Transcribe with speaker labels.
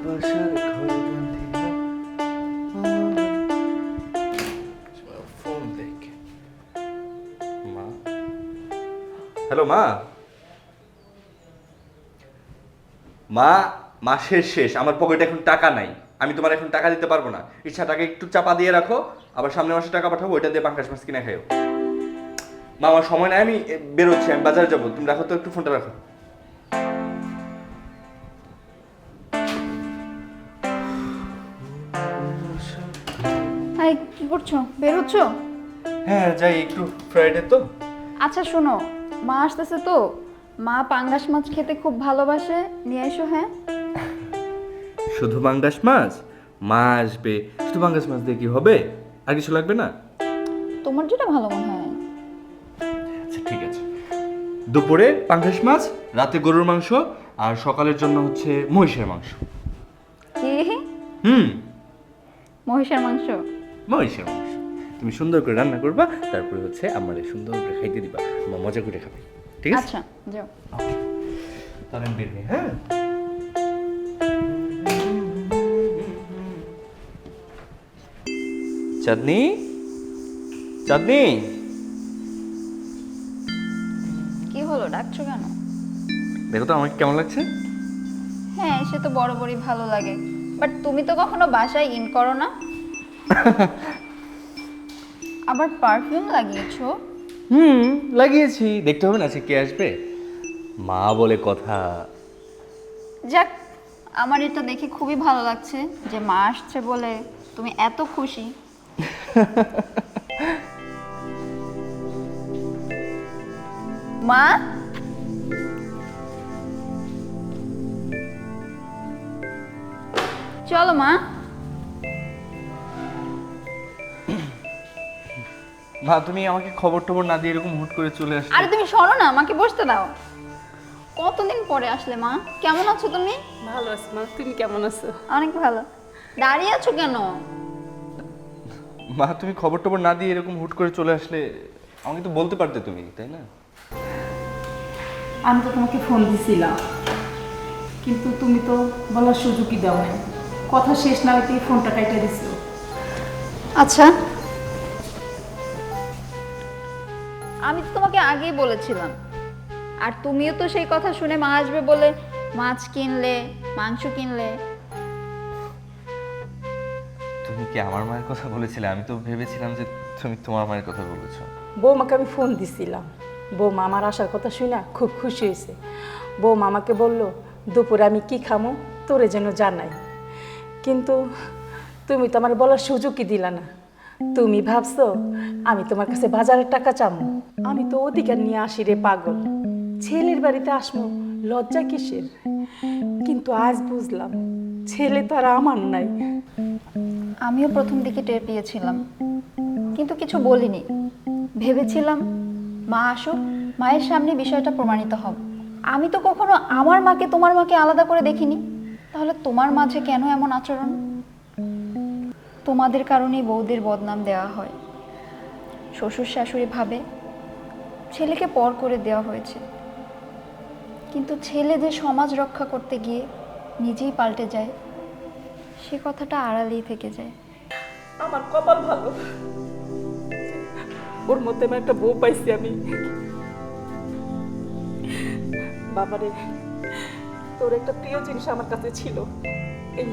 Speaker 1: ভালোবাসার ঘর বাঁধিলাম। ফোন দেখ। মা, হ্যালো মা। মা, মাসের শেষ, আমার পকেটে এখন টাকা নাই। আমি তোমার এখন টাকা দিতে পারবো না। ইচ্ছা টাকা একটু চাপা দিয়ে রাখো, আবার সামনের মাসে টাকা পাঠাবো, ওইটা দিয়ে পাঙ্কাশ মাছ কিনে খাইও। মা, আমার সময় নাই, আমি বেরোচ্ছি, আমি বাজারে যাবো। তুমি রাখো তো, একটু ফোনটা রাখো।
Speaker 2: হাই, কি করছো? বের হচ্ছ?
Speaker 1: হ্যাঁ যাই, একটু ফ্রাইডে তো।
Speaker 2: আচ্ছা শোনো, মা আসতেছে তো, মা পাঙ্গাস মাছ খেতে খুব ভালোবাসে, নিয়ে এসো। হ্যাঁ,
Speaker 1: শুধু পাঙ্গাস মাছ? মা আসবে, শুধু পাঙ্গাস মাছ দিয়ে কি হবে? আর কিছু লাগবে না?
Speaker 2: তোমার যেটা ভালো মনে হয়।
Speaker 1: আচ্ছা ঠিক আছে। দুপুরে পাঙ্গাস মাছ, রাতে গরুর মাংস, আর সকালের জন্য হচ্ছে মহিষের মাংস।
Speaker 2: কি?
Speaker 1: হুম,
Speaker 2: মহিষের মাংস?
Speaker 1: মহিষের মাংস। তুমি সুন্দর করে রান্না করবা, তারপরে হচ্ছে আমার সুন্দর করে খাইতে দিবা, আমার মজা করে খাবে। ঠিক আছে?
Speaker 2: আচ্ছা যাও।
Speaker 1: ওকে, তাহলে আমি বের হই। হ্যাঁ, চাঁদনি, চাঁদনি।
Speaker 2: কি হলো, ডাকছো কেন?
Speaker 1: দেখো তো আমাকে কেমন লাগছে।
Speaker 2: হ্যাঁ, সে তো বরাবরই ভালো লাগে, বাট তুমি তো কখনো বাসায় ইন করো না। আবার পারফিউম লাগিয়েছো?
Speaker 1: হুম, লাগিয়েছি। দেখতে হবে না আজকে কে আসবে। মা বলে কথা।
Speaker 2: যাক, আমার এটা দেখে খুবই ভালো লাগছে যে মা আসছে বলে তুমি এত খুশি। মা, চলো মা।
Speaker 1: মা, তুমি আমাকে খবর টবর না দিয়ে এরকম হুট করে চলে আসলে।
Speaker 2: আরে তুমি শোনো না, আমাকে বসতে দাও। কতদিন পরে আসলে মা, কেমন আছো তুমি?
Speaker 3: ভালো আছি মা, তুমি কেমন আছো?
Speaker 2: অনেক ভালো। দাঁড়িয়ে আছো কেন?
Speaker 1: মা, তুমি খবর টবর না দিয়ে এরকম হুট করে চলে আসলে, আমাকে তো বলতে পারতে তুমি, তাই না?
Speaker 3: আমি তো তোমাকে ফোন দিছিলাম, কিন্তু তুমি তো বলার সুযোগই দাও না। কথা শেষ না হইতেই ফোনটা কাইটা দিছো।
Speaker 2: আচ্ছা, আমি তো তোমাকে আগেই বলেছিলাম, আর তুমিও তো সেই কথা শুনে মা আসবে বলে মাছ কিনলে, মাংস কিনলে।
Speaker 1: তুমি কি আমার মায়ের কথা বলেছিলে? আমি তো ভেবেছিলাম যে তুমি তোমার মায়ের কথা বলেছো।
Speaker 3: বৌমাকে আমি ফোন দিছিলাম, বৌমা আমার আসার কথা শুনে খুব খুশি হয়েছে। বৌমা আমাকে বললো দুপুরে আমি কি খামো তোরে যেন জানাই, কিন্তু তুমি তো আমার বলার সুযোগই দিলা না। তুমি ভাবছো আমি তোমার কাছে বাজারের টাকা চামো? আমি তো অধিকার নিয়ে আসি রে পাগল, ছেলের বাড়িতে আসবো লজ্জা কিসের? কিন্তু আজ বুঝলাম ছেলে তো আর আমার নাই।
Speaker 2: আমিও প্রথম দিকে টের পেয়েছিলাম, কিন্তু কিছু বলিনি। ভেবেছিলাম মা আসুক, মায়ের সামনে বিষয়টা প্রমাণিত হবে। আমি তো কখনো আমার মাকে তোমার মাকে আলাদা করে দেখিনি, তাহলে তোমার মাঝে কেন এমন আচরণ? তোমাদের কারণেই বউদের বদনাম দেওয়া হয়। শ্বশুর শাশুড়ি ভাবে ছেলেকে পর করে দেওয়া হয়েছে, কিন্তু ছেলে যে সমাজ রক্ষা করতে গিয়ে নিজেই পাল্টে যায়, সে কথাটা আড়ালেই থেকে যায়।
Speaker 3: আমার কপাল ভালো, ওর মধ্যে আমি একটা বউ পাইছি আমি। বাবারে, তোর একটা প্রিয় জিনিস আমার কাছে ছিল, এই